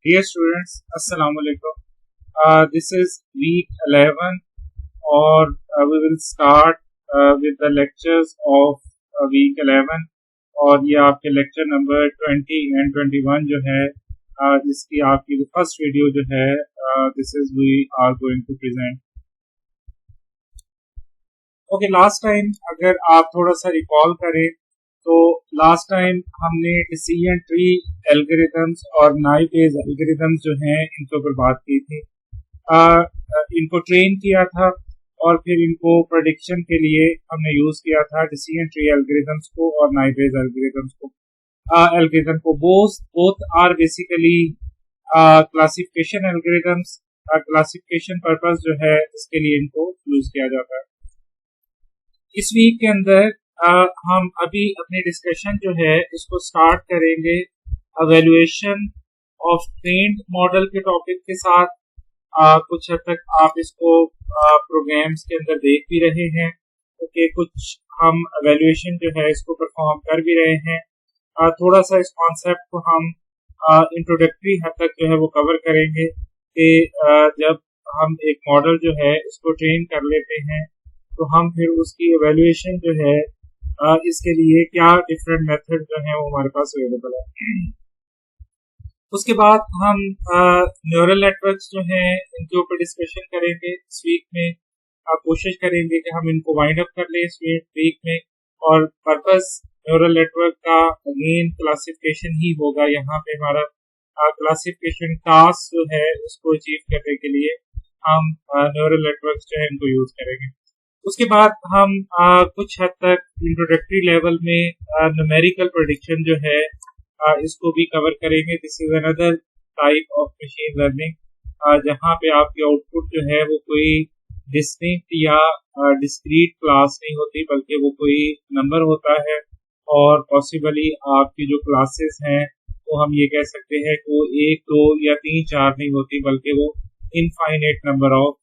Dear students, Assalamu alaikum. This is week 11 or we will start with the lectures of week 11 और ये आपके lecture number 20 and 21 जो है जिसकी आपकी फर्स्ट वीडियो जो है this is we are going to present. Okay, last time अगर आप थोड़ा सा रिकॉल करें तो लास्ट टाइम हमने डिसीजन ट्री एल्गोरिथम्स और नाइव बेस एल्गोरिथम्स जो हैं इनके ऊपर बात की थी। इनको ट्रेन किया था और फिर इनको प्रेडिक्शन के लिए हमने यूज किया था डिसीजन ट्री एल्गोरिथम्स को और नाइव बेस एल्गोरिथम को both are basically classification algorithms. Classification purpose जो है इसके लिए इनको यूज किया जाता है। इस वीक के अंदर हम अभी अपनी डिस्कशन जो है इसको स्टार्ट करेंगे एवेल्युएशन ऑफ ट्रेन्ड मॉडल के टॉपिक के साथ। कुछ हद तक आप इसको प्रोग्राम्स के अंदर देख भी रहे हैं। ओके, कुछ हम एवेल्युएशन जो है इसको परफॉर्म कर भी रहे हैं। थोड़ा सा इस कॉन्सेप्ट को हम इंट्रोडक्टरी हद तक जो है वो कवर करेंगे कि जब हम एक मॉडल जो है इसको ट्रेन कर लेते हैं तो हम फिर उसकी एवेल्युएशन जो है इसके लिए क्या डिफरेंट मेथड जो है वो हमारे पास अवेलेबल है। उसके बाद हम न्यूरल नेटवर्क्स जो हैं इनके ऊपर डिस्कशन करेंगे इस वीक में। कोशिश करेंगे कि हम इनको वाइंड अप कर लें इस वीक में। और पर्पस न्यूरल नेटवर्क का अगेन क्लासिफिकेशन ही होगा। यहाँ पे हमारा क्लासिफिकेशन टास्क जो है उसको अचीव करने के लिए हम न्यूरल नेटवर्क्स जो है इनको यूज करेंगे। उसके बाद हम कुछ हद तक इंट्रोडक्टरी लेवल में न्यूमेरिकल प्रेडिक्शन जो है इसको भी कवर करेंगे। This is another type of machine learning जहाँ पे आपकी आउटपुट जो है वो कोई डिस्टिंक्ट या डिस्क्रीट क्लास नहीं होती बल्कि वो कोई नंबर होता है। और पॉसिबली आपकी जो क्लासेस हैं वो हम ये कह सकते हैं कि वो 1, 2 या 3, 4 नहीं होती बल्कि वो इनफाइनेट नंबर ऑफ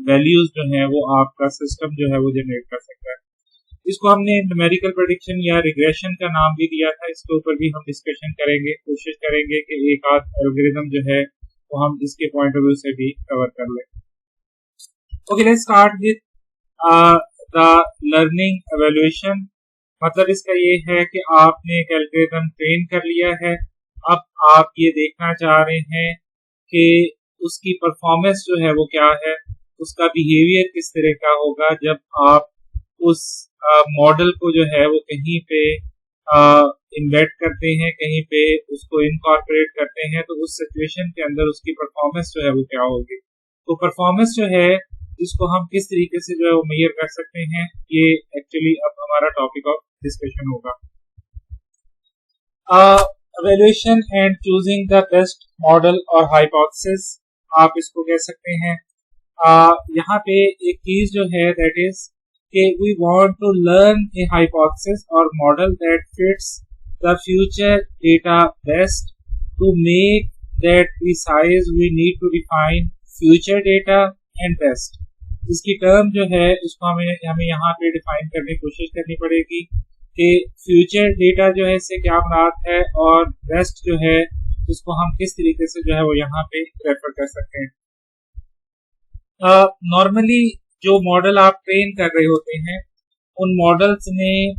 वैल्यूज जो है वो आपका सिस्टम जो है वो जनरेट कर सकता है। इसको हमने न्यूमेरिकल प्रेडिक्शन या रिग्रेशन का नाम भी दिया था। इसके ऊपर भी हम डिस्कशन करेंगे। कोशिश करेंगे कि एक आध एल्गोरिथम जो है वो हम इसके पॉइंट ऑफ व्यू से भी कवर कर लें। Okay, let's start with the learning evaluation. मतलब इसका ये है कि आपने एक एल्गोरिथम ट्रेन कर लिया है। अब आप ये देखना चाह रहे हैं कि उसकी परफॉर्मेंस जो है वो क्या है, उसका बिहेवियर किस तरह का होगा जब आप उस मॉडल को जो है वो कहीं पे इम्बेड करते हैं, कहीं पे उसको इनकॉर्पोरेट करते हैं, तो उस सिचुएशन के अंदर उसकी परफॉर्मेंस जो है वो क्या होगी। तो परफॉर्मेंस जो है इसको हम किस तरीके से जो है वो मेजर कर सकते हैं, ये एक्चुअली अब हमारा टॉपिक ऑफ डिस्कशन होगा। Evaluation and choosing the best model और हाइपोथेसिस आप इसको कह सकते हैं। यहाँ पे एक चीज जो है दैट इज कि we want to learn a hypothesis और model that fits the future data best to make that precise we need to define future data and best. इसकी टर्म जो है इसको हमें यहाँ पे डिफाइन करने की कोशिश करनी पड़ेगी कि फ्यूचर डेटा जो है इससे क्या मुराद है और बेस्ट जो है उसको हम किस तरीके से जो है वो यहाँ पे रेफर कर सकते हैं। नॉर्मली जो मॉडल आप ट्रेन कर रहे होते हैं उन मॉडल्स में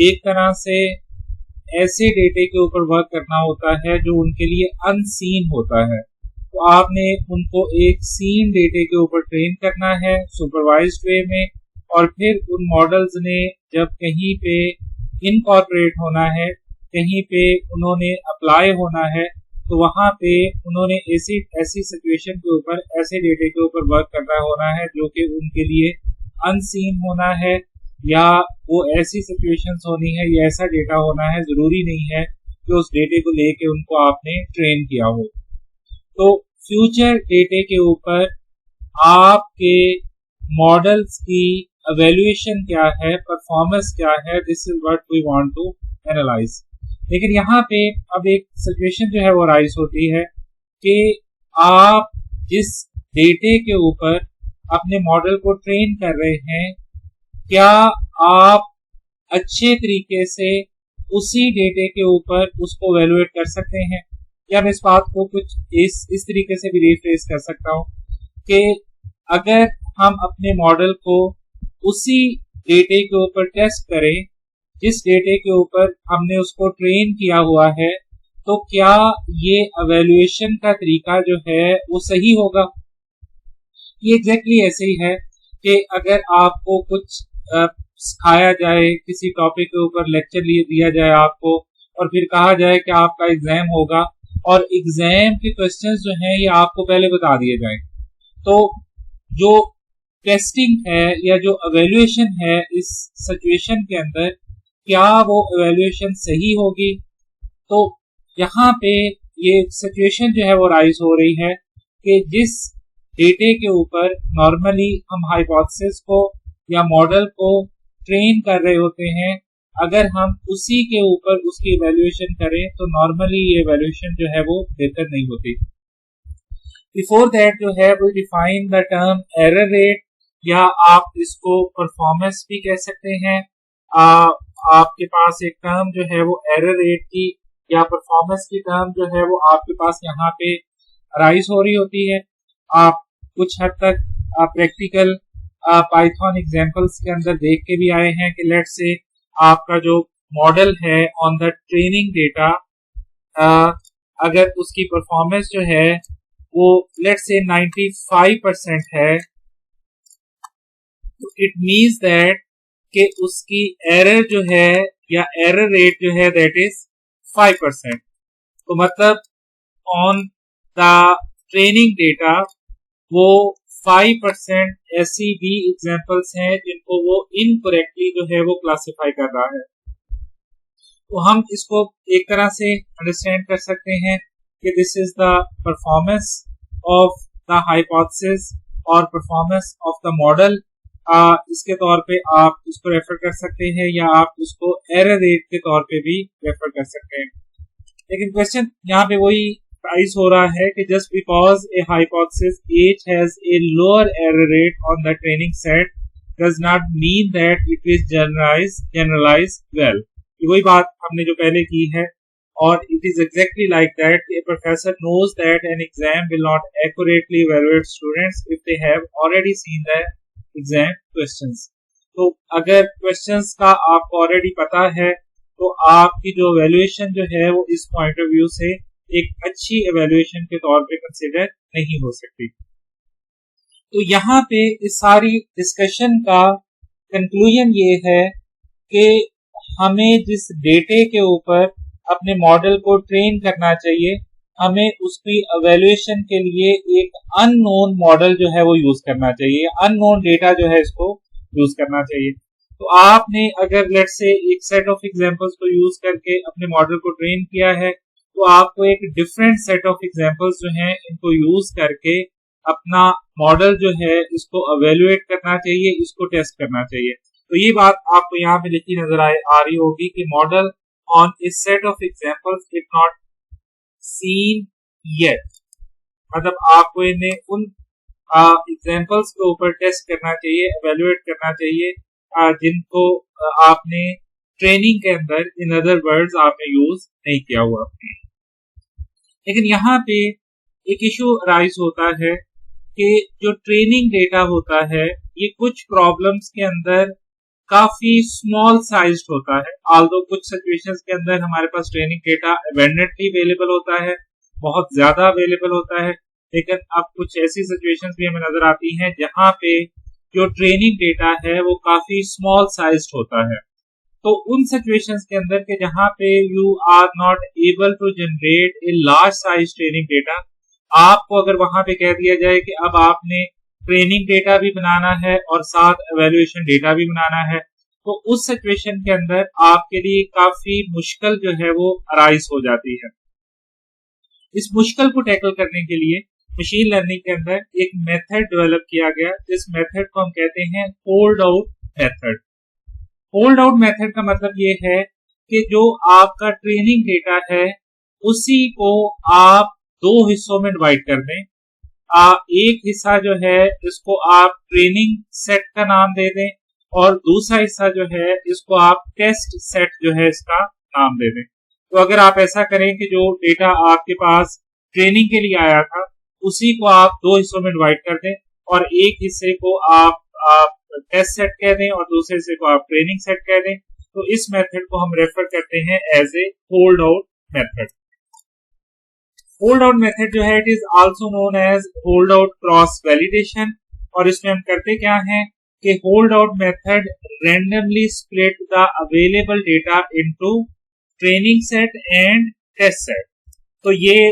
एक तरह से ऐसे डेटे के ऊपर वर्क करना होता है जो उनके लिए अनसीन होता है। तो आपने उनको एक सीन डेटे के ऊपर ट्रेन करना है सुपरवाइज्ड वे में, और फिर उन मॉडल्स ने जब कहीं पे इनकॉर्पोरेट होना है, कहीं पे उन्होंने अप्लाई होना है, तो वहां पे उन्होंने ऐसी सिचुएशन के ऊपर ऐसे डेटे के ऊपर वर्क करना होना है जो कि उनके लिए अनसीन होना है, या वो ऐसी सिचुएशंस होनी है या ऐसा डेटा होना है। जरूरी नहीं है कि उस डेटे को लेके उनको आपने ट्रेन किया हो। तो फ्यूचर डेटे के ऊपर आपके मॉडल्स की एवेल्युएशन क्या है, परफॉर्मेंस क्या है, this is what we want to analyse. लेकिन यहाँ पे अब एक सिचुएशन जो है वो राइज होती है कि आप जिस डेटे के ऊपर अपने मॉडल को ट्रेन कर रहे हैं, क्या आप अच्छे तरीके से उसी डेटे के ऊपर उसको एवेल्युएट कर सकते हैं। या मैं इस बात को कुछ इस तरीके से भी रिफ्रेस कर सकता हूँ कि अगर हम अपने मॉडल को उसी डेटे के ऊपर टेस्ट करें जिस डेटे के ऊपर हमने उसको ट्रेन किया हुआ है, तो क्या ये एवेल्युएशन का तरीका जो है वो सही होगा। ये एग्जैक्टली ऐसे ही है कि अगर आपको कुछ सिखाया जाए, किसी टॉपिक के ऊपर लेक्चर दिया जाए आपको, और फिर कहा जाए कि आपका एग्जाम होगा और एग्जाम के क्वेश्चंस जो हैं ये आपको पहले बता दिए जाए, तो जो टेस्टिंग है या जो एवेल्युएशन है इस सिचुएशन के अंदर, क्या वो एवेल्युएशन सही होगी। तो यहाँ पे ये सिचुएशन जो है वो राइज हो रही है कि जिस डेटे के ऊपर नॉर्मली हम हाइपोथेसिस को या मॉडल को ट्रेन कर रहे होते हैं, अगर हम उसी के ऊपर उसकी इवैल्यूएशन करें तो नॉर्मली ये इवैल्यूएशन जो है वो बेहतर नहीं होती। बिफोर दैट जो है वो define the term error rate, या आप इसको परफॉर्मेंस भी कह सकते हैं। आपके पास एक टर्म जो है वो एरर रेट की या परफॉर्मेंस की टर्म जो है वो आपके पास यहाँ पे राइज हो रही होती है। आप कुछ हद तक प्रैक्टिकल पाइथन एग्जांपल्स के अंदर देख के भी आए हैं कि लेट्स से आपका जो मॉडल है ऑन द ट्रेनिंग डेटा, अगर उसकी परफॉर्मेंस जो है वो लेट्स से 95% है, तो इट मीन्स दैट कि उसकी एरर जो है या एरर रेट जो है दैट इज 5%। तो मतलब ऑन द ट्रेनिंग डेटा वो 5% ऐसी भी एग्जांपल्स हैं जिनको वो इनकरेक्टली जो है वो क्लासिफाई कर रहा है। तो हम इसको एक तरह से अंडरस्टैंड कर सकते हैं कि this is the performance of the hypothesis और परफॉर्मेंस ऑफ द मॉडल। इसके तौर पे आप इसको रेफर कर सकते हैं या आप इसको एरर रेट के तौर पे भी रेफर कर सकते हैं। लेकिन क्वेश्चन यहाँ पे वही राइज हो रहा है कि just because A hypothesis H has a lower error rate on the training set does not mean that it is generalized well। वही बात हमने जो पहले की है, और it is exactly like that a professor knows that an exam will not accurately evaluate students if they have already seen the exam questions। तो अगर क्वेश्चंस का आपको ऑलरेडी पता है तो आपकी जो एवेल्युएशन जो है वो इस पॉइंट ऑफ व्यू से एक अच्छी एवेल्युएशन के तौर पे कंसिडर नहीं हो सकती। तो यहाँ पे इस सारी डिस्कशन का कंक्लूजन ये है कि हमें जिस डेटे के ऊपर अपने मॉडल को ट्रेन करना चाहिए, हमें उसकी एवेल्युएशन के लिए एक अननोन मॉडल जो है वो यूज करना चाहिए, अननोन डेटा जो है इसको यूज करना चाहिए। तो आपने अगर लेट्स से एक सेट ऑफ एग्जांपल्स को यूज करके अपने मॉडल को ट्रेन किया है, तो आपको एक डिफरेंट सेट ऑफ एग्जांपल्स जो हैं इनको यूज करके अपना मॉडल जो है इसको एवेल्युएट करना चाहिए, इसको टेस्ट करना चाहिए। तो ये बात आपको यहाँ पे लिखी नजर आ रही होगी कि model on A set of examples if not seen yet, मतलब आपको इन्हें उन एग्जांपल्स के ऊपर टेस्ट करना चाहिए, एवेल्युएट करना चाहिए जिनको आपने ट्रेनिंग के अंदर, इन अदर वर्ड्स, आपने यूज नहीं किया हुआ। लेकिन यहाँ पे एक इशू राइज होता है कि जो ट्रेनिंग डेटा होता है ये कुछ प्रॉब्लम्स के अंदर काफी स्मॉल साइज्ड होता है। आल्दो कुछ सिचुएशंस के अंदर हमारे पास ट्रेनिंग डेटा अबंडेंटली अवेलेबल होता है, बहुत ज्यादा अवेलेबल होता है, लेकिन अब कुछ ऐसी सिचुएशंस भी हमें नजर आती हैं जहां पे जो ट्रेनिंग डेटा है वो काफी स्मॉल साइज्ड होता है। तो उन सिचुएशंस के अंदर के जहां पे you are not able to generate a large size training data, आपको अगर वहां पे कह दिया जाए कि अब आपने ट्रेनिंग डेटा भी बनाना है और साथ एवेल्युएशन डेटा भी बनाना है, तो उस सिचुएशन के अंदर आपके लिए काफी मुश्किल जो है वो अराइज हो जाती है। इस मुश्किल को टैकल करने के लिए मशीन लर्निंग के अंदर एक मेथड डेवलप किया गया, जिस मेथड को हम कहते हैं hold out method. Hold out method का मतलब ये है कि जो आपका ट्रेनिंग डेटा है उसी को आप दो हिस्सों में डिवाइड कर दें। एक हिस्सा जो है इसको आप ट्रेनिंग सेट का नाम दे दें और दूसरा हिस्सा जो है इसको आप टेस्ट सेट जो है इसका नाम दे दें। तो अगर आप ऐसा करें कि जो डेटा आपके पास ट्रेनिंग के लिए आया था उसी को आप दो हिस्सों में डिवाइड कर दें और एक हिस्से को आप टेस्ट सेट कह दें और दूसरे हिस्से को आप ट्रेनिंग सेट कह दें, तो इस मेथड को हम रेफर करते हैं as a hold out method. Hold out method जो है it is also known as hold out cross validation, और इसमें हम करते क्या हैं कि hold out method randomly split the available data into training set and test set. तो ये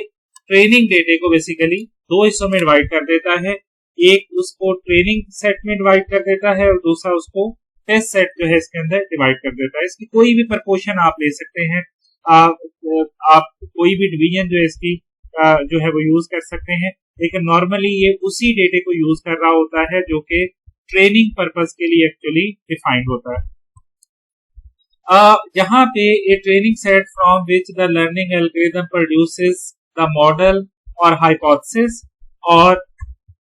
ट्रेनिंग डेटे को बेसिकली दो हिस्सों में डिवाइड कर देता है, एक उसको ट्रेनिंग सेट में डिवाइड कर देता है और दूसरा उसको टेस्ट सेट जो है इसके अंदर डिवाइड कर देता है। इसकी कोई भी प्रपोर्शन आप ले सकते हैं, आप कोई भी डिवीजन जो है इसकी जो है वो यूज कर सकते हैं, लेकिन नॉर्मली ये उसी डेटे को यूज कर रहा होता है जो कि ट्रेनिंग पर्पस के लिए एक्चुअली डिफाइंड होता है। यहाँ पे a training set from which the learning algorithm produces the model और हाइपोथेसिस, और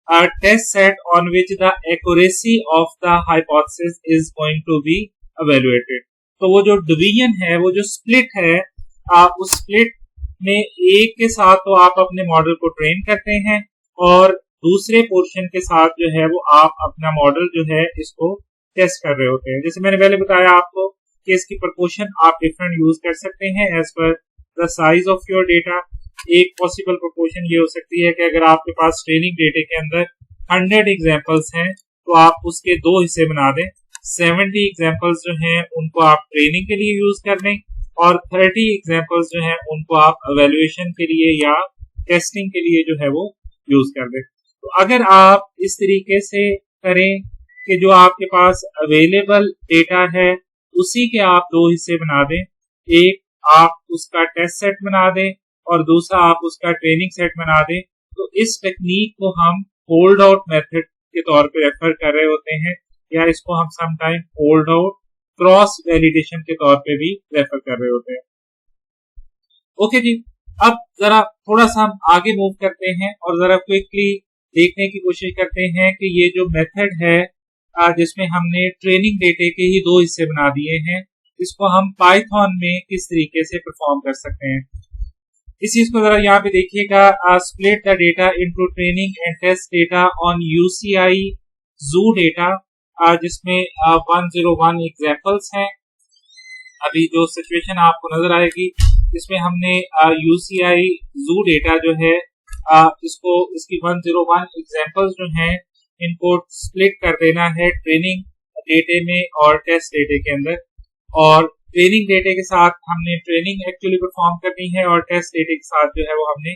a test set on which the accuracy of the hypothesis is going to be evaluated। तो वो जो डिवीजन है, वो जो स्प्लिट है, उस स्प्लिट में एक के साथ तो आप अपने मॉडल को ट्रेन करते हैं और दूसरे पोर्शन के साथ जो है वो आप अपना मॉडल जो है इसको टेस्ट कर रहे होते हैं। जैसे मैंने पहले बताया आपको कि इसकी प्रोपोर्शन आप डिफरेंट यूज कर सकते हैं as per the size of your data. एक पॉसिबल प्रोपोर्शन ये हो सकती है कि अगर आपके पास ट्रेनिंग डेटे के अंदर 100 एग्जांपल्स हैं तो आप उसके दो हिस्से बना दें, 70 एग्जांपल्स जो हैं उनको आप ट्रेनिंग के लिए यूज कर लें और 30 एग्जांपल्स जो हैं उनको आप एवेल्युएशन के लिए या टेस्टिंग के लिए जो है वो यूज कर दें। तो अगर आप इस तरीके से करें कि जो आपके पास अवेलेबल डेटा है उसी के आप दो हिस्से बना दें, एक आप उसका टेस्ट सेट बना दें और दूसरा आप उसका ट्रेनिंग सेट बना दें, तो इस टेक्निक को हम होल्ड आउट मेथड के तौर पे रेफर कर रहे होते हैं, या इसको हम sometime hold out cross validation के तौर पे भी रेफर कर रहे होते हैं। ओके जी, अब जरा थोड़ा सा हम आगे मूव करते हैं और जरा क्विकली देखने की कोशिश करते हैं कि ये जो मेथड है जिसमें हमने ट्रेनिंग डेटे के ही दो हिस्से बना दिए हैं, इसको हम पाइथन में किस तरीके से परफॉर्म कर सकते हैं। इस चीज को जरा यहाँ पे देखिएगा, split the data into training and test data on UCI zoo data, जिसमें 101 एग्जांपल्स हैं। अभी जो सिचुएशन आपको नजर आएगी इसमें हमने यूसीआई जू डेटा जो है इसको इसकी 101 एग्जांपल्स जो हैं इनको स्प्लिट कर देना है ट्रेनिंग डेटे में और टेस्ट डेटे के अंदर, और ट्रेनिंग डेटे के साथ हमने ट्रेनिंग एक्चुअली परफॉर्म करनी है और टेस्ट डेटे के साथ जो है वो हमने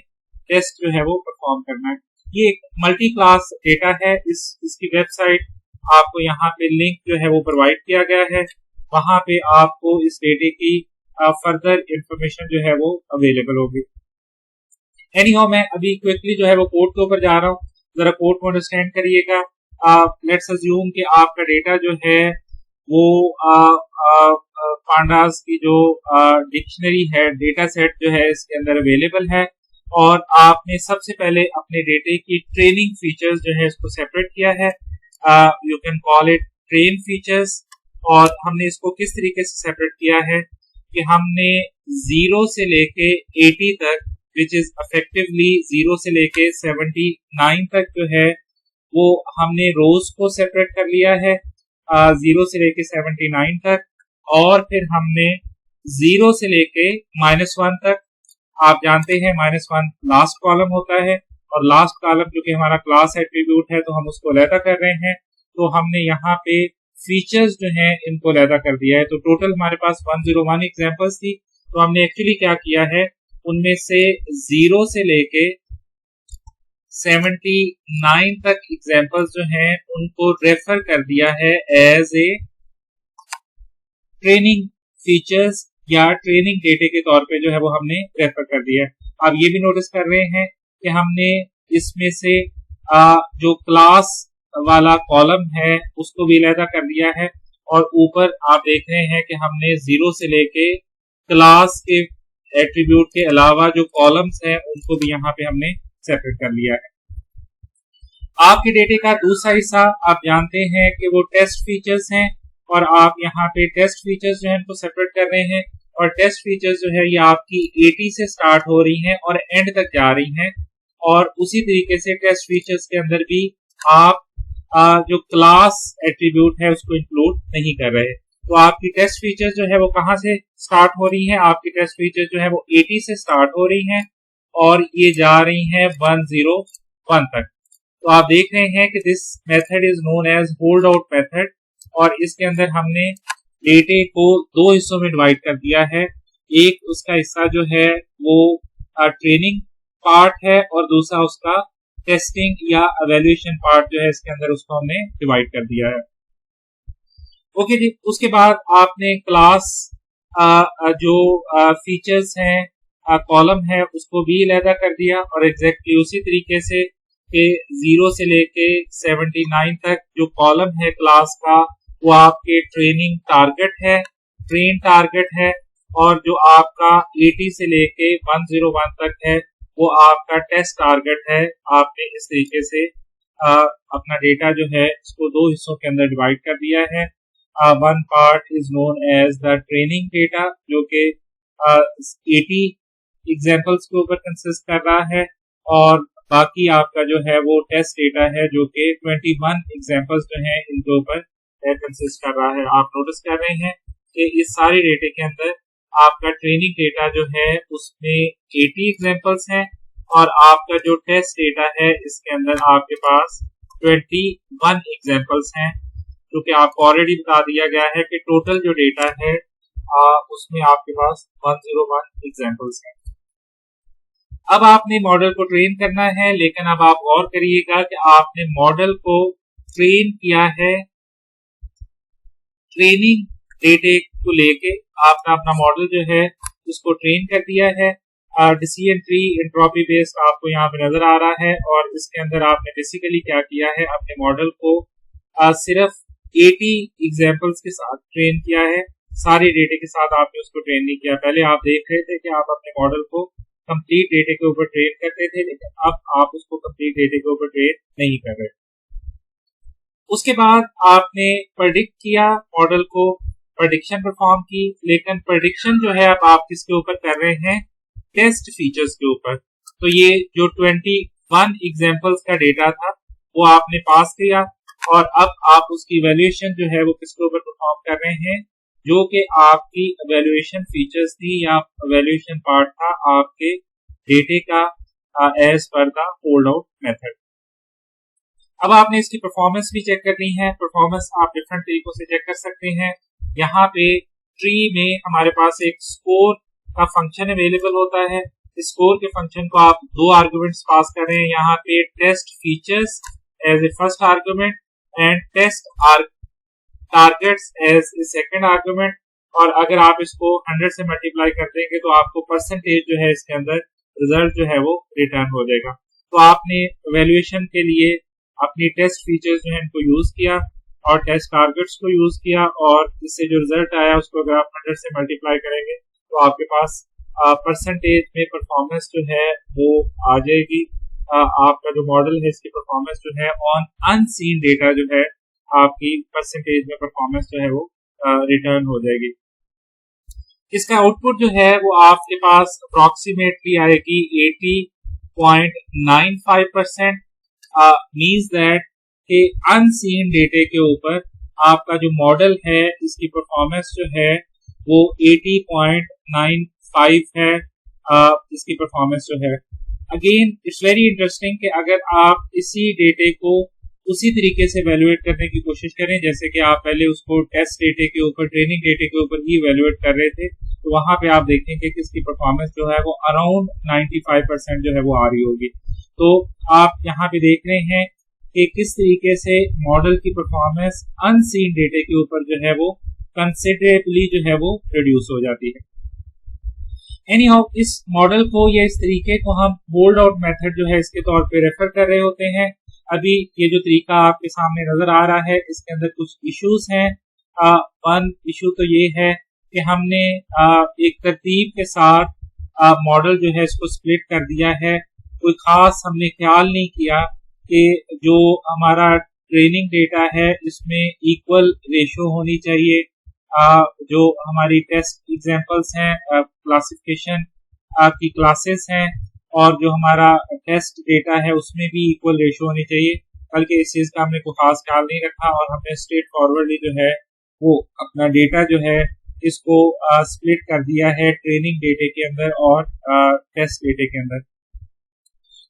टेस्ट जो है वो परफॉर्म करना है। ये एक मल्टी क्लास डेटा है। इसकी वेबसाइट आपको यहाँ पे लिंक जो है वो प्रोवाइड किया गया है, वहां पे आपको इस डेटे की फर्दर इंफॉर्मेशन जो है वो अवेलेबल होगी। एनीहाउ मैं अभी क्विकली जो है वो कोड के ऊपर जा रहा हूँ, जरा कोड को अंडरस्टैंड करिएगा। लेट्स अज्यूम कि आपका डेटा जो है वो पांडास की जो डिक्शनरी है, डेटा सेट जो है इसके अंदर अवेलेबल है, और आपने सबसे पहले अपने डेटे की ट्रेनिंग फीचर्स जो है इसको सेपरेट किया है, you can call it train features. और हमने इसको किस तरीके से सेपरेट किया है कि हमने 0 से लेके 80 तक, विच इज इफेक्टिवली 0 से लेके 79 तक जो है वो हमने रोज को सेपरेट कर लिया है, 0 से लेके 79 तक, और फिर हमने 0 से लेके -1 तक। आप जानते हैं -1 लास्ट कॉलम होता है और लास्ट कॉलम जो कि हमारा क्लास एट्रीब्यूट है तो हम उसको अलहदा कर रहे हैं, तो हमने यहाँ पे फीचर्स जो हैं इनको अलहदा कर दिया है। तो टोटल हमारे पास 101 एग्जांपल्स थी, तो हमने एक्चुअली क्या किया है, उनमें से 0 से लेके 79 तक एग्जांपल्स जो हैं उनको रेफर कर दिया है एज ए ट्रेनिंग फीचर्स या ट्रेनिंग डेटे के तौर पे जो है वो हमने रेफर कर दिया है। आप ये भी नोटिस कर रहे हैं कि हमने इसमें से जो क्लास वाला कॉलम है उसको भी अलहदा कर दिया है, और ऊपर आप देख रहे हैं कि हमने 0 से लेके क्लास के एट्रीब्यूट के अलावा जो कॉलम्स हैं उनको भी यहाँ पे हमने सेपरेट कर लिया है। आपके डेटे का दूसरा हिस्सा आप जानते हैं कि वो टेस्ट फीचर्स हैं, और आप यहाँ पे टेस्ट फीचर्स जो है उनको सेपरेट कर रहे हैं। और टेस्ट फीचर्स जो है ये आपकी 80 से स्टार्ट हो रही हैं और एंड तक जा रही हैं। और उसी तरीके से टेस्ट फीचर्स के अंदर भी आप जो क्लास एट्रीब्यूट है उसको इंक्लूड नहीं कर रहे। तो आपकी टेस्ट फीचर्स जो है वो कहां से स्टार्ट हो रही हैं? आपकी टेस्ट फीचर्स जो है वो 80 से स्टार्ट हो रही हैं और ये जा रही हैं 101 तक। तो आप देख रहे हैं कि this method is known as hold out method, और इसके अंदर हमने डेटे को दो हिस्सों में डिवाइड कर दिया है। एक उसका हिस्सा जो है वो ट्रेनिंग पार्ट है और दूसरा उसका टेस्टिंग या एवेल्युएशन पार्ट जो है इसके अंदर उसको हमने डिवाइड कर दिया है। ओके जी, उसके बाद आपने क्लास जो फीचर्स हैं कॉलम है उसको भी अलहदा कर दिया, और एग्जैक्टली उसी तरीके से कि 0 से लेके 79 तक जो कॉलम है क्लास का वो आपके ट्रेनिंग टारगेट है, ट्रेन टारगेट है, और जो आपका 80 से लेके 101 तक है वो आपका टेस्ट टारगेट है। आपने इस तरीके से अपना डेटा जो है इसको दो हिस्सों के अंदर डिवाइड कर दिया है। One part is known as the training data जो कि 80 एग्जांपल्स के ऊपर कंसिस्ट कर रहा है, और बाकी आपका जो है वो टेस्ट डेटा है जो कि 21 एग्जांपल्स जो हैं इनके ऊपर कंसिस्ट कर रहा है। आप नोटिस कर रहे हैं कि इस सारे डेटे के अंदर आपका ट्रेनिंग डेटा जो है उसमें 80 एग्जांपल्स हैं, और आपका जो टेस्ट डेटा है इसके अंदर आपके पास 21 एग्जांपल्स हैं, जो कि आपको ऑलरेडी बता दिया गया है कि टोटल जो डेटा है उसमें आपके पास 101 एग्जांपल्स हैं। अब आपने मॉडल को ट्रेन करना है, लेकिन अब आप गौर करिएगा कि आपने मॉडल को ट्रेन किया है ट्रेनिंग डेटे को लेके। आपने अपना मॉडल जो है उसको ट्रेन कर दिया है। डिसीजन ट्री एंट्रोपी बेस्ड आपको यहाँ पे नजर आ रहा है, और इसके अंदर आपने बेसिकली क्या किया है, अपने मॉडल को सिर्फ 80 एग्जांपल्स के साथ ट्रेन किया है, सारे डेटे के साथ आपने उसको ट्रेन नहीं किया। पहले आप देख रहे थे कि आप अपने मॉडल को कंप्लीट डेटे के ऊपर ट्रेन करते थे, लेकिन अब आप उसको कंप्लीट डेटे के ऊपर ट्रेन नहीं कर रहे। उसके बाद आपने प्रेडिक्ट किया मॉडल को, प्रेडिक्शन परफॉर्म की, लेकिन प्रेडिक्शन जो है अब आप किसके ऊपर कर रहे हैं? टेस्ट फीचर्स के ऊपर। तो ये जो 21 एग्जांपल्स का डेटा था वो आपने पास किया, और अब आप उसकी इवैल्यूएशन जो है वो किसके ऊपर परफॉर्म कर रहे हैं? जो कि आपकी इवैल्यूएशन फीचर्स थी या इवैल्यूएशन पार्ट था आपके डेटे का as per the hold out method. अब आपने इसकी परफॉर्मेंस भी चेक करनी है। परफॉर्मेंस आप डिफरेंट तरीकों से चेक कर सकते हैं। यहाँ पे ट्री में हमारे पास एक स्कोर का फंक्शन अवेलेबल होता है। इस स्कोर के फंक्शन को आप दो आर्गुमेंट्स पास कर रहे हैं, यहाँ पे test features as a first argument and test targets as a second argument, और अगर आप इसको 100 से मल्टीप्लाई कर देंगे तो आपको परसेंटेज जो है इसके अंदर रिजल्ट जो है वो रिटर्न हो जाएगा। तो आपने इवैल्यूएशन के लिए अपनी टेस्ट फीचर्स जो है इनको यूज किया और टेस्ट टारगेट्स को यूज किया, और इससे जो रिजल्ट आया उसको अगर आप 100 से मल्टीप्लाई करेंगे तो आपके पास परसेंटेज में परफॉर्मेंस जो है वो आ जाएगी। आपका जो मॉडल है इसकी परफॉर्मेंस जो है ऑन अनसीन डेटा जो है आपकी परसेंटेज में परफॉर्मेंस जो है वो रिटर्न हो जाएगी। इसका आउटपुट जो है वो आपके पास अप्रोक्सीमेटली आएगी 80.95%। मीन्स दैट कि अनसीन डेटे के ऊपर आपका जो मॉडल है इसकी परफॉर्मेंस जो है वो 80.95 है। इसकी परफॉर्मेंस जो है, अगेन इट्स वेरी इंटरेस्टिंग कि अगर आप इसी डेटे को उसी तरीके से वैल्यूएट करने की कोशिश करें जैसे कि आप पहले उसको टेस्ट डेटे के ऊपर, ट्रेनिंग डेटे के ऊपर ही वैल्यूएट कर रहे थे, तो वहां पे आप देखेंगे कि इसकी परफॉर्मेंस जो है वो अराउंड 95% जो है वो आ रही होगी। तो आप यहाँ पे देख रहे हैं कि किस तरीके से मॉडल की परफॉर्मेंस अनसीन डेटे के ऊपर जो है वो कंसिडरेबली जो है वो रिड्यूस हो जाती है। एनी हाउ, इस मॉडल को या इस तरीके को हम होल्ड आउट मेथड जो है इसके तौर पे रेफर कर रहे होते हैं। अभी ये जो तरीका आपके सामने नजर आ रहा है इसके अंदर कुछ इश्यूज हैं। वन इशू तो ये है कि हमने एक तरतीब के साथ मॉडल जो है इसको स्प्लिट कर दिया है। कोई खास हमने ख्याल नहीं किया कि जो हमारा ट्रेनिंग डेटा है इसमें इक्वल रेशो होनी चाहिए जो हमारी टेस्ट एग्जांपल्स हैं, क्लासिफिकेशन की क्लासेस हैं, और जो हमारा टेस्ट डेटा है उसमें भी इक्वल रेशो होनी चाहिए। बल्कि इस चीज का हमने कोई खास ख्याल नहीं रखा और हमने स्ट्रेट फॉरवर्डली जो है वो अपना डेटा जो है इसको स्प्लिट कर दिया है ट्रेनिंग डेटे के अंदर और टेस्ट डेटे के अंदर।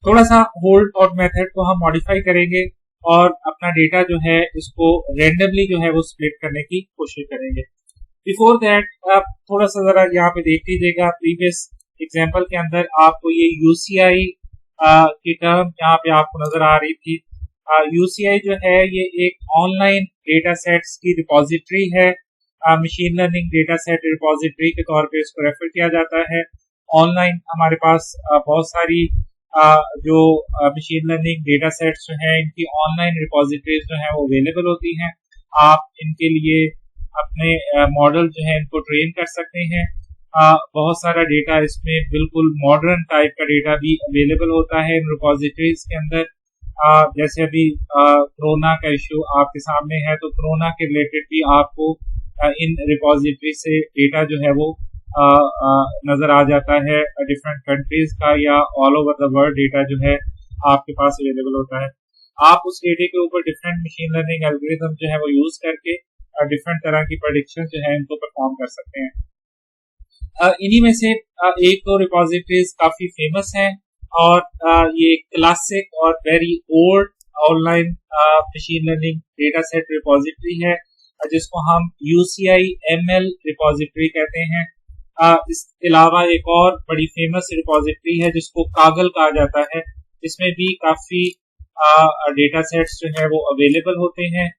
थोड़ा सा होल्ड और मेथड को हम मॉडिफाई करेंगे और अपना डेटा जो है इसको रेंडमली जो है वो स्प्लिट करने की कोशिश करेंगे। बिफोर दैट आप थोड़ा सा जरा यहाँ पे देख लीजिएगा, प्रीवियस एग्जांपल के अंदर आपको ये यूसीआई की टर्म यहाँ पे आपको नजर आ रही थी। यूसीआई जो है ये एक ऑनलाइन डेटा सेट्स की रिपोजिटरी है, machine learning data set repository के तौर पे इसको रेफर किया जाता है। ऑनलाइन हमारे पास बहुत सारी जो मशीन लर्निंग डेटा सेट्स जो हैं इनकी ऑनलाइन रिपोजिटरीज जो हैं वो अवेलेबल होती हैं। आप इनके लिए अपने मॉडल जो है इनको ट्रेन कर सकते हैं। बहुत सारा डेटा इसमें बिल्कुल मॉडर्न टाइप का डेटा भी अवेलेबल होता है इन रिपोजिटरीज के अंदर। जैसे अभी कोरोना का इश्यू आपके सामने है, तो कोरोना के रिलेटेड भी आपको इन रिपोजिटरी से डेटा जो है वो नजर आ जाता है। डिफरेंट कंट्रीज का या all over the world data जो है आपके पास अवेलेबल होता है। आप उस डेटे के ऊपर डिफरेंट मशीन लर्निंग एल्गोरिथम जो है वो यूज करके डिफरेंट तरह की प्रेडिक्शन जो है इनको परफॉर्म कर सकते हैं। इन्हीं में से एक दो रिपोजिटरीज काफी फेमस हैं और ये क्लासिक और very old online machine learning data set repository है जिसको हम UCI ML रिपोजिटरी कहते हैं। इसके अलावा एक और बड़ी फेमस रिपोजिटरी है जिसको कागल कहा जाता है, इसमें भी काफी डेटा सेट्स जो है वो अवेलेबल होते हैं।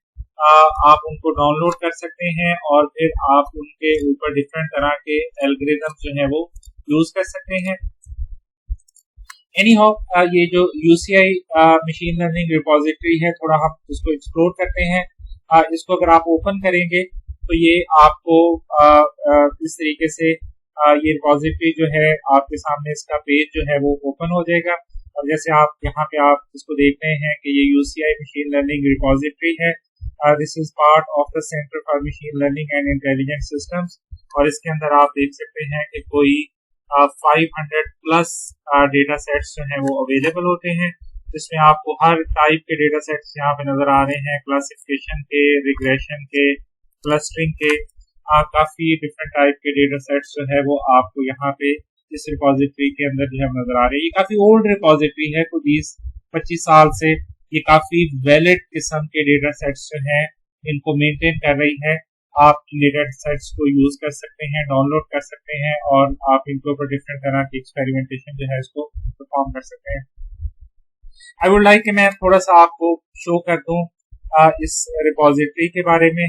आप उनको डाउनलोड कर सकते हैं और फिर आप उनके ऊपर डिफरेंट तरह के एल्गोरिथम जो है वो यूज कर सकते हैं। एनीहाउ ये जो UCI मशीन लर्निंग रिपोजिटरी है, थोड़ा हम इसको एक्सप्लोर करते हैं। इसको अगर आप ओपन करेंगे तो ये आपको इस तरीके से ये रिपोजिटरी जो है आपके सामने इसका पेज जो है वो ओपन हो जाएगा। और जैसे आप यहाँ पे आप इसको देख रहे हैं कि ये UCI मशीन लर्निंग रिपोजिटरी है। This is part of the centre for machine learning and intelligent systems, और इसके अंदर आप देख सकते हैं कि कोई 500 प्लस डेटा सेट्स जो हैं वो अवेलेबल होते हैं, जिसमें आपको हर टाइप के डेटा सेट्स यहाँ पे नजर आ रहे हैं, क्लासिफिकेशन के, रिग्रेशन के, क्लस्टरिंग के, काफी डिफरेंट टाइप के डेटा सेट्स जो है वो आपको यहाँ पे इस रिपोजिटरी के अंदर जो है नजर आ रहे हैं। ये काफी ओल्ड रिपोजिटरी है, कोई 20-25 साल से ये काफी वैलिड किस्म के डेटा सेट्स जो हैं इनको मेंटेन कर रही है। आप इन डेटा सेट्स को यूज कर सकते हैं, डाउनलोड कर सकते हैं और आप इनके ऊपर डिफरेंट तरह की एक्सपेरिमेंटेशन जो है इसको परफॉर्म कर सकते हैं। आई वुड लाइक कि मैं थोड़ा सा आपको शो कर दूं इस रिपोजिटरी के बारे में।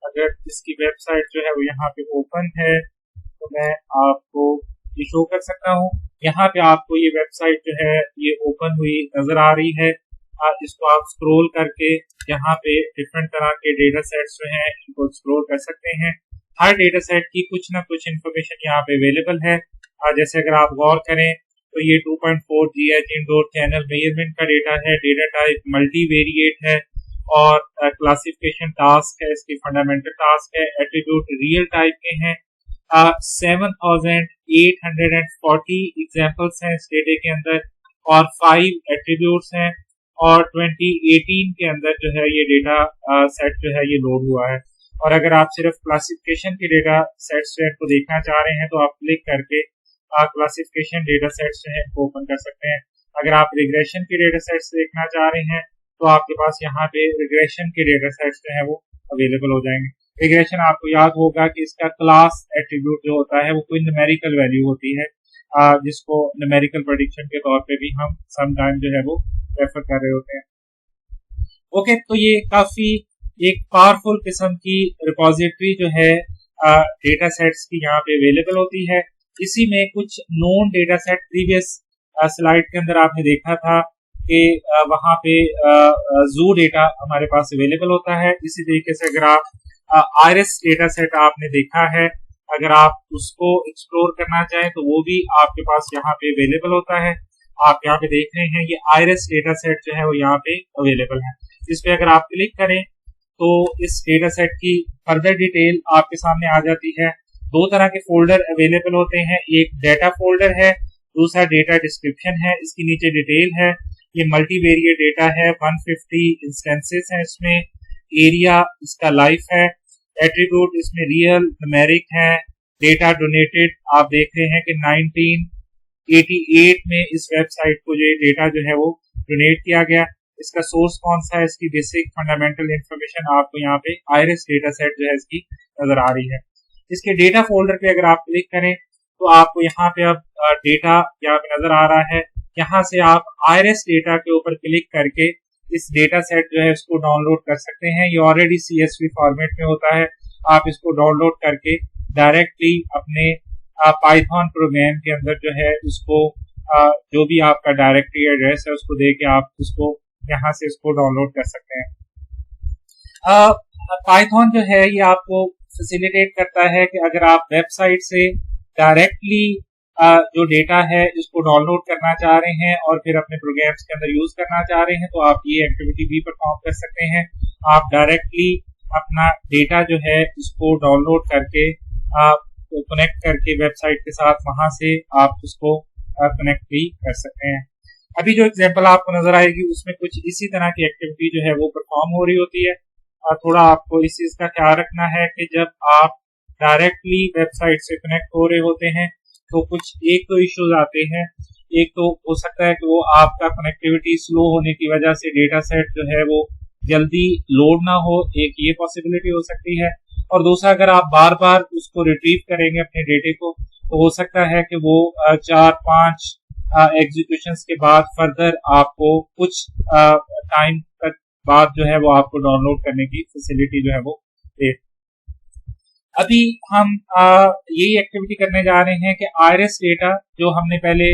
अगर इसकी वेबसाइट जो है वो यहाँ पे ओपन है तो मैं आपको ये शो कर सकता हूँ। यहाँ पे आपको ये वेबसाइट जो है ये ओपन हुई नजर आ रही है। इसको आप स्क्रॉल करके यहाँ पे डिफरेंट तरह के डेटा सेट्स जो हैं इनको एक्सप्लोर कर सकते हैं। हर डेटा सेट की कुछ ना कुछ इंफॉर्मेशन यहाँ पे अवेलेबल है। जैसे अगर आप गौर करें तो ये 2.4 GH इंडोर चैनल मेजरमेंट का डेटा है, डेटा टाइप मल्टीवेरिएट है और क्लासिफिकेशन टास्क है, इसकी फंडामेंटल टास्क है, एट्रीब्यूट रियल टाइप के हैं। 7840 एग्जांपल्स हैं इस डेटे के अंदर और 5 एट्रीब्यूट्स हैं और 2018 के अंदर जो है ये डेटा सेट जो है ये लोड हुआ है। और अगर आप सिर्फ क्लासिफिकेशन के डेटा सेट्स जो है को देखना चाह रहे हैं तो आप क्लिक करके क्लासिफिकेशन डेटा सेट्स जो है इनको ओपन कर सकते हैं। अगर आप रिग्रेशन के डेटा सेट्स देखना चाह रहे हैं तो आपके पास यहाँ पे रिग्रेशन के डेटा सेट्स जो है वो अवेलेबल हो जाएंगे। रिग्रेशन आपको याद होगा कि इसका क्लास एट्रीब्यूट जो होता है वो कोई न्यूमेरिकल वैल्यू होती है, जिसको न्यूमेरिकल प्रेडिक्शन के तौर पे भी हम सम टाइम जो है वो रेफर कर रहे होते हैं। ओके, तो ये काफी एक पावरफुल किस्म की रिपोजिटरी जो है डेटा सेट्स की यहाँ पे अवेलेबल होती है। इसी में कुछ non data set previous slide के अंदर आपने देखा था कि वहां पे जू डेटा हमारे पास अवेलेबल होता है। इसी तरीके से अगर आप आयरिस डेटा सेट आपने देखा है, अगर आप उसको एक्सप्लोर करना चाहें तो वो भी आपके पास यहाँ पे अवेलेबल होता है। आप यहाँ पे देख रहे हैं ये आयरस डेटा सेट जो है वो यहाँ पे अवेलेबल है। इस पे अगर आप क्लिक करें तो इस डेटा सेट की फर्दर डिटेल आपके सामने आ जाती है। दो तरह के फोल्डर अवेलेबल होते हैं, एक डेटा फोल्डर है, दूसरा डेटा डिस्क्रिप्शन है। इसकी नीचे डिटेल है, ये मल्टीवेरिएट डेटा है, 150 इंस्टेंसेस हैं इसमें, एरिया इसका लाइफ है, एट्रीब्यूट इसमें रियल न्यूमेरिक है, डेटा डोनेटेड आप देख रहे हैं कि 1988 में इस वेबसाइट को जो डेटा जो है वो डोनेट किया गया। इसका सोर्स कौन सा है, इसकी बेसिक फंडामेंटल इंफॉर्मेशन आपको यहाँ पे आयरस डेटा सेट जो है इसकी नजर आ रही है। इसके डेटा फोल्डर पे अगर आप क्लिक करें तो आपको यहाँ पे अब डेटा यहाँ पे नजर आ रहा है। यहाँ से आप आयरस डेटा के ऊपर क्लिक करके इस डेटा सेट जो है इसको डाउनलोड कर सकते हैं। ये ऑलरेडी CSV फॉर्मेट में होता है, आप इसको डाउनलोड करके डायरेक्टली अपने पाइथन प्रोग्राम के अंदर जो है उसको जो भी आपका डायरेक्टरी एड्रेस है उसको दे के आप उसको यहाँ से इसको डाउनलोड कर सकते हैं। पाइथन जो है ये आपको फैसिलिटेट करता है कि अगर आप वेबसाइट से डायरेक्टली जो डेटा है इसको डाउनलोड करना चाह रहे हैं और फिर अपने प्रोग्राम्स के अंदर यूज करना चाह रहे हैं तो आप ये एक्टिविटी भी परफॉर्म कर सकते हैं। आप डायरेक्टली अपना डेटा जो है इसको डाउनलोड करके कनेक्ट करके वेबसाइट के साथ वहां से आप उसको कनेक्ट भी कर सकते हैं। अभी जो एग्जांपल आपको नजर आएगी उसमें कुछ इसी तरह की एक्टिविटी जो है वो परफॉर्म हो रही होती है। थोड़ा आपको इस चीज का ख्याल रखना है कि जब आप डायरेक्टली वेबसाइट से कनेक्ट हो रहे होते हैं तो कुछ एक तो इश्यूज आते हैं। एक तो हो सकता है कि वो आपका कनेक्टिविटी स्लो होने की वजह से डेटा सेट जो है वो जल्दी लोड ना हो, एक ये पॉसिबिलिटी हो सकती है। और दूसरा, अगर आप बार बार उसको रिट्रीव करेंगे अपने डेटे को तो हो सकता है कि वो 4-5 एग्जीक्यूशंस के बाद फर्दर आपको कुछ टाइम तक बाद जो है वो आपको डाउनलोड करने की फैसिलिटी जो है वो दे। अभी हम यही एक्टिविटी करने जा रहे हैं कि आयरस डेटा जो हमने पहले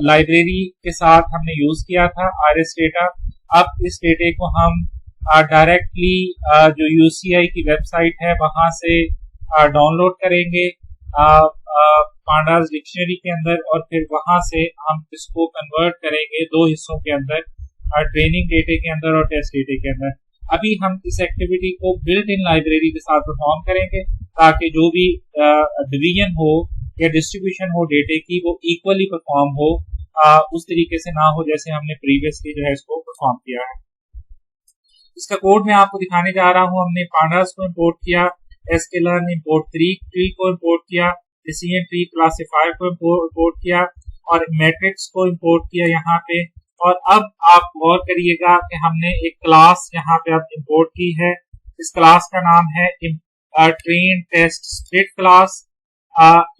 लाइब्रेरी के साथ हमने यूज किया था आयरस डेटा, अब इस डेटे को हम डायरेक्टली जो UCI की वेबसाइट है वहां से डाउनलोड करेंगे पांडास डिक्शनरी के अंदर और फिर वहां से हम इसको कन्वर्ट करेंगे दो हिस्सों के अंदर, ट्रेनिंग डेटे के अंदर और टेस्ट डेटे के अंदर। अभी हम इस एक्टिविटी को बिल्ट इन लाइब्रेरी के साथ परफॉर्म करेंगे ताकि जो भी डिवीजन हो या डिस्ट्रीब्यूशन हो डेटे की वो इक्वली परफॉर्म हो, उस तरीके से ना हो जैसे हमने प्रीवियसली जो है इसको परफॉर्म किया है। इसका कोड मैं आपको दिखाने जा रहा हूं। हमने पांडास को इंपोर्ट किया, sklearn इंपोर्ट ट्री को इंपोर्ट किया, decision ट्री क्लासिफायर को इंपोर्ट किया और मैट्रिक्स को इंपोर्ट किया यहाँ पे। और अब आप गौर करिएगा कि हमने एक क्लास यहाँ पे अब इंपोर्ट की है। इस क्लास का नाम है ट्रेन टेस्ट स्प्लिट क्लास।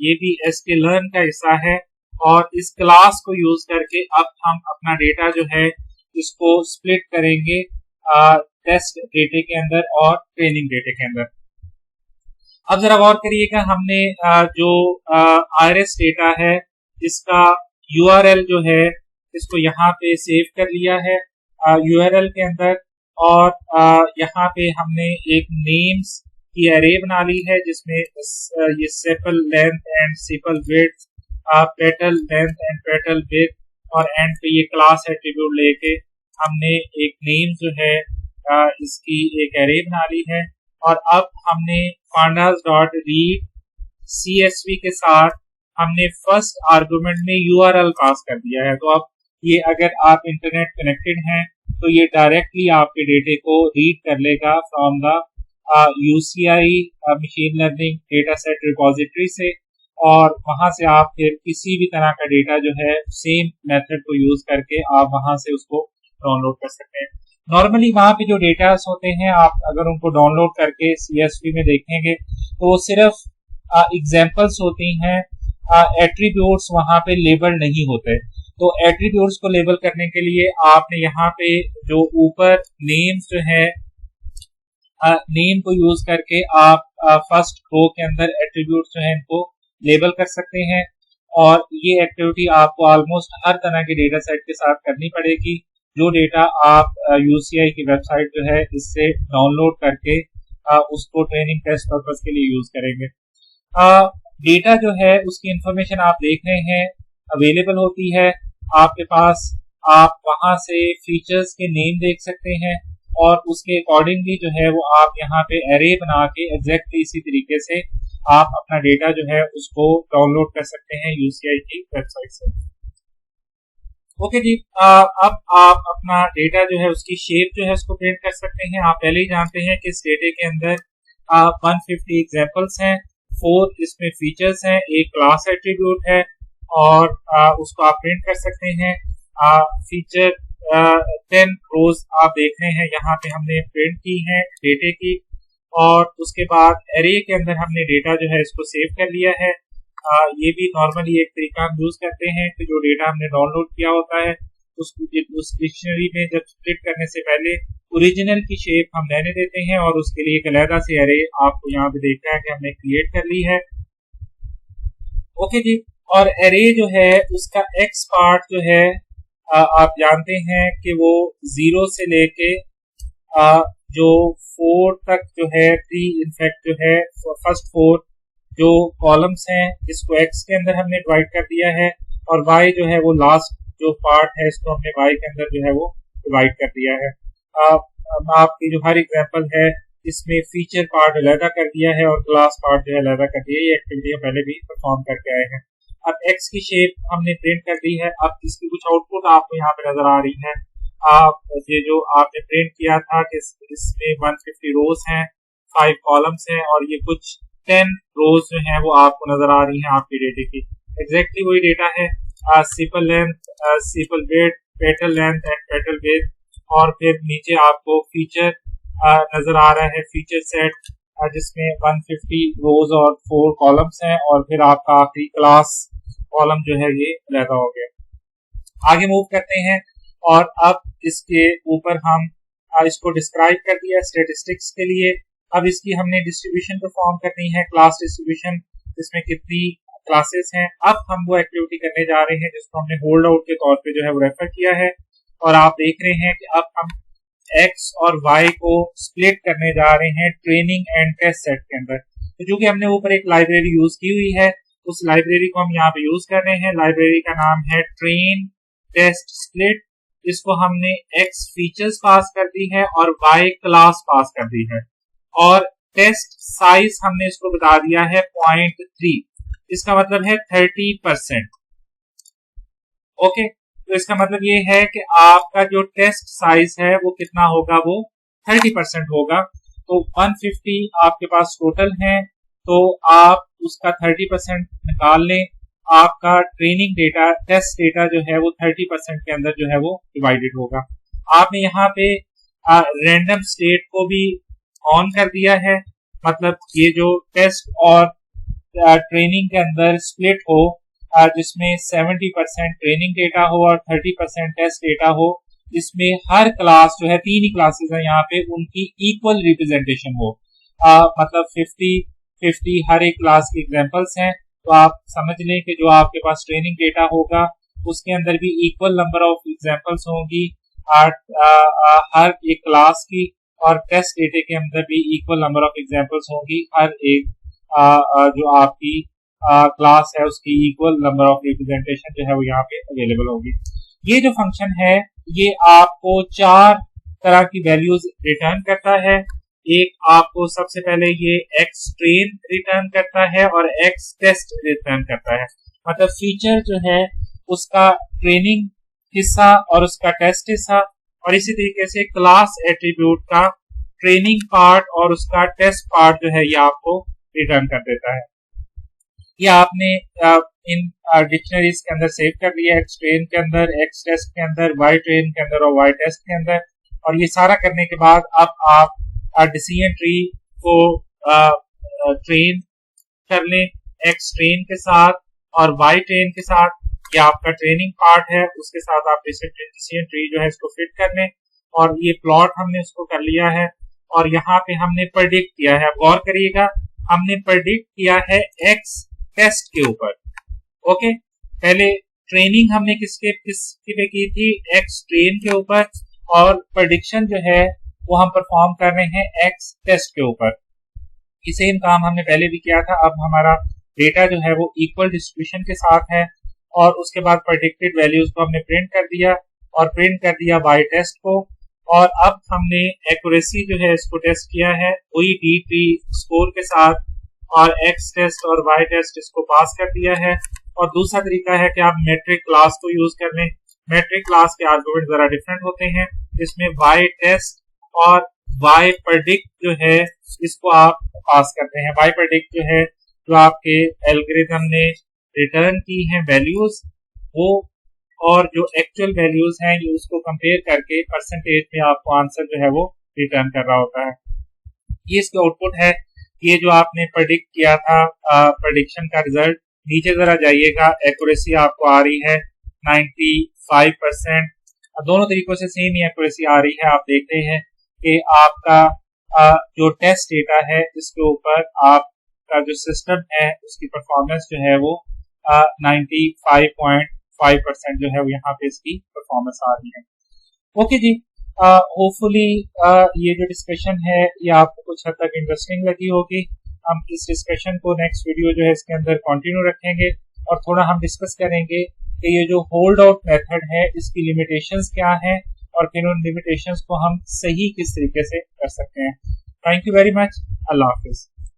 ये भी sklearn का हिस्सा है और इस क्लास को यूज करके अब हम अपना डेटा जो है इसको स्प्लिट करेंगे टेस्ट डेटे के अंदर और ट्रेनिंग डेटे के अंदर। अब जरा गौर करिएगा, हमने जो आयरस डेटा है इसका URL जो है इसको यहाँ पे सेव कर लिया है URL के अंदर और यहाँ पे हमने एक नेम्स की एरे बना ली है जिसमें ये sepal length and sepal width, petal length and petal width और एंड पे ये क्लास एट्रीब्यूट लेके हमने एक नेम जो है इसकी एक एरे बना ली है। और अब हमने pandas डॉट रीड CSV के साथ हमने फर्स्ट आर्गुमेंट में URL पास कर दिया है। तो अब ये अगर आप इंटरनेट कनेक्टेड हैं तो ये डायरेक्टली आपके डेटे को रीड कर लेगा from the UCI machine learning data set repository से और वहां से आप फिर किसी भी तरह का डेटा जो है सेम मेथड को यूज करके आप वहां से उसको डाउनलोड कर सकते हैं। नॉर्मली वहां पे जो डेटा होते हैं आप अगर उनको डाउनलोड करके CSV में देखेंगे तो वो सिर्फ एग्जांपल्स होती हैं, एट्रीब्यूट्स वहां पे लेबल नहीं होते। तो एट्रीब्यूट्स को लेबल करने के लिए आपने यहाँ पे जो ऊपर नेम्स जो है नेम को यूज करके आप फर्स्ट रो के अंदर एट्रीब्यूट्स जो है इनको लेबल कर सकते हैं और ये एक्टिविटी आपको ऑलमोस्ट हर तरह के डेटा सेट के साथ करनी पड़ेगी। जो डेटा आप UCI की वेबसाइट जो है इससे डाउनलोड करके उसको ट्रेनिंग टेस्ट पर्पस के लिए यूज करेंगे। डेटा जो है उसकी इंफॉर्मेशन आप देख रहे हैं अवेलेबल होती है। आपके पास आप वहां से फीचर्स के नेम देख सकते हैं और उसके अकॉर्डिंगली जो है वो आप यहाँ पे एरे बना के एग्जैक्टली इसी तरीके से आप अपना डेटा जो है उसको डाउनलोड कर सकते हैं यूसीआई की वेबसाइट से। ओके जी, अब आप अपना डेटा जो है उसकी शेप जो है उसको प्रिंट कर सकते हैं। आप पहले ही जानते हैं कि इस डेटे के अंदर 150 एग्जांपल्स हैं, 4 इसमें फीचर्स हैं, एक क्लास एट्रीब्यूट है और उसको आप प्रिंट कर सकते हैं। फीचर 10 रोज आप देख रहे हैं यहाँ पे हमने प्रिंट की है डेटे की, और उसके बाद एरे के अंदर हमने डेटा जो है इसको सेव कर लिया है। ये भी नॉर्मली एक तरीका हम यूज करते हैं कि जो डेटा हमने डाउनलोड किया होता है उस डिक्शनरी में जब स्प्लिट करने से पहले ओरिजिनल की शेप हम रहने देते हैं और उसके लिए एक अलग से एरे आपको यहाँ पे देखना है कि हमने क्रिएट कर ली है। ओके जी, और एरे जो है उसका एक्स पार्ट जो है आप जानते हैं कि वो 0 से लेके जो 4 तक जो है इनफैक्ट जो है फर्स्ट 4 जो कॉलम्स हैं इसको एक्स के अंदर हमने डिवाइड कर दिया है और वाई जो है वो लास्ट जो पार्ट है इसको हमने वाई के अंदर जो है वो डिवाइड कर दिया है। आपकी जो हर एग्जांपल है इसमें फीचर पार्ट अलग कर दिया है और क्लास पार्ट जो है अलग कर दिया है। ये एक्टिविटी हम पहले भी परफॉर्म करके आए हैं। अब एक्स की शेप हमने प्रिंट कर दी है। अब इसकी कुछ आउटपुट आपको यहाँ पे नजर आ रही है। आप ये जो आपने प्रिंट किया था कि इसमें 150 रोज हैं, 5 कॉलम्स हैं और ये कुछ 10 रोज जो हैं वो आपको नजर आ रही हैं आपके डेटे की। एग्जैक्टली वही डेटा है। Sepal length, sepal weight, petal length and petal weight, और फिर नीचे आपको फीचर नजर आ रहा है, फीचर सेट जिसमें 150 रोज और 4 कॉलम्स हैं और फिर आपका आखिरी क्लास कॉलम जो है ये लगा हो गया। आगे मूव करते हैं और अब इसके ऊपर हम इसको डिस्क्राइब कर दिया स्टेटिस्टिक्स के लिए। अब इसकी हमने डिस्ट्रीब्यूशन परफॉर्म करनी है, क्लास डिस्ट्रीब्यूशन, इसमें कितनी क्लासेस हैं। अब हम वो एक्टिविटी करने जा रहे हैं जिसको हमने होल्ड आउट के तौर पे जो है वो रेफर किया है और आप देख रहे हैं कि अब हम एक्स और वाई को स्प्लिट करने जा रहे हैं ट्रेनिंग एंड टेस्ट सेट के अंदर। तो जो कि हमने ऊपर एक लाइब्रेरी यूज की हुई है उस लाइब्रेरी को हम यहाँ पे यूज कर रहे हैं। लाइब्रेरी का नाम है ट्रेन टेस्ट स्प्लिट। इसको हमने एक्स फीचर्स पास कर दी है और वाई क्लास पास कर दी है और टेस्ट साइज हमने इसको बता दिया है 0.3। इसका मतलब है 30%। ओके, तो इसका मतलब ये है कि आपका जो टेस्ट साइज है वो कितना होगा, वो 30% होगा। तो 150 आपके पास टोटल है तो आप उसका 30% निकाल लें। आपका ट्रेनिंग डेटा, टेस्ट डेटा जो है वो 30% के अंदर जो है वो डिवाइडेड होगा। आपने यहाँ पे रैंडम स्टेट को भी ऑन कर दिया है, मतलब ये जो टेस्ट और ट्रेनिंग के अंदर स्प्लिट हो जिसमें 70% ट्रेनिंग डेटा हो और 30% टेस्ट डेटा हो, जिसमें हर क्लास जो है 3 ही क्लासेस हैं यहाँ पे, उनकी इक्वल रिप्रेजेंटेशन हो। मतलब 50-50 हर एक क्लास की एग्जांपल्स हैं। तो आप समझ लें कि जो आपके पास ट्रेनिंग डेटा होगा उसके अंदर भी इक्वल नंबर ऑफ एग्जांपल्स होंगी हर एक क्लास की, और टेस्ट डेटे के अंदर भी इक्वल नंबर ऑफ एग्जांपल्स होंगी हर एक जो आपकी क्लास है उसकी इक्वल नंबर ऑफ रिप्रेजेंटेशन जो है वो यहाँ पे अवेलेबल होगी। ये जो फंक्शन है ये आपको 4 तरह की वैल्यूज रिटर्न करता है। एक आपको सबसे पहले ये एक्स ट्रेन रिटर्न करता है और एक्स टेस्ट रिटर्न करता है। मतलब फीचर जो है उसका ट्रेनिंग हिस्सा और उसका टेस्ट हिस्सा, और इसी तरीके से क्लास एट्रीब्यूट का ट्रेनिंग पार्ट और उसका टेस्ट पार्ट जो है ये आपको रिटर्न कर देता है। ये आपने इन डिक्शनरीज के अंदर सेव कर लिया, एक्स ट्रेन के अंदर, एक्स टेस्ट के अंदर, वाई ट्रेन के अंदर और वाई टेस्ट के अंदर। और ये सारा करने के बाद अब आप डिसीजन ट्री को ट्रेन कर लें एक्स ट्रेन के साथ और वाई ट्रेन के साथ। ये आपका ट्रेनिंग पार्ट है, उसके साथ आप डिसीजन ट्री जो है इसको फिट कर लें। और ये प्लॉट हमने इसको कर लिया है और यहाँ पे हमने प्रेडिक्ट किया है। अब गौर करिएगा, हमने प्रेडिक्ट किया है एक्स टेस्ट के ऊपर। ओके, पहले ट्रेनिंग हमने किसके पे की थी, एक्स ट्रेन के ऊपर, और प्रेडिक्शन जो है वो हम परफॉर्म कर रहे हैं एक्स टेस्ट के ऊपर। सेम काम हमने पहले भी किया था। अब हमारा डेटा जो है वो इक्वल डिस्ट्रीब्यूशन के साथ है। और उसके बाद प्रेडिक्टेड वैल्यूज को हमने प्रिंट कर दिया और प्रिंट कर दिया वाई टेस्ट को। और अब हमने एक्यूरेसी जो है इसको टेस्ट किया है वही D3 स्कोर के साथ और एक्स टेस्ट और वाई टेस्ट इसको पास कर दिया है। और दूसरा तरीका है कि आप मेट्रिक क्लास को यूज कर लें। मेट्रिक क्लास के आर्गुमेंट जरा डिफरेंट होते हैं, जिसमें वाई टेस्ट और वाई प्रेडिक्ट जो है इसको आप पास करते हैं। वाई प्रेडिक्ट जो है जो आपके एल्गोरिथम ने रिटर्न की हैं वैल्यूज वो, और जो एक्चुअल वैल्यूज हैं ये उसको कंपेयर करके परसेंटेज में आपको आंसर जो है वो रिटर्न कर रहा होता है। ये इसका आउटपुट है। ये जो आपने प्रेडिक्ट किया था प्रेडिक्शन का रिजल्ट, नीचे जरा जाइएगा, एक्यूरेसी आपको आ रही है 95%। दोनों तरीकों से सेम ही एक्यूरेसी आ रही है। आप देखते हैं कि आपका जो टेस्ट डेटा है इसके ऊपर आपका जो सिस्टम है उसकी परफॉर्मेंस जो है वो 95.5% जो है वो यहाँ पे इसकी परफॉर्मेंस आ रही है। ओके जी, होपफुली ये जो डिस्कशन है ये आपको कुछ हद तक इंटरेस्टिंग लगी होगी। हम इस डिस्कशन को नेक्स्ट वीडियो जो है इसके अंदर कंटिन्यू रखेंगे और थोड़ा हम डिस्कस करेंगे कि ये जो होल्ड आउट मेथड है इसकी लिमिटेशंस क्या हैं और फिर उन लिमिटेशंस को हम सही किस तरीके से कर सकते हैं। Thank you very much. Allah Hafiz.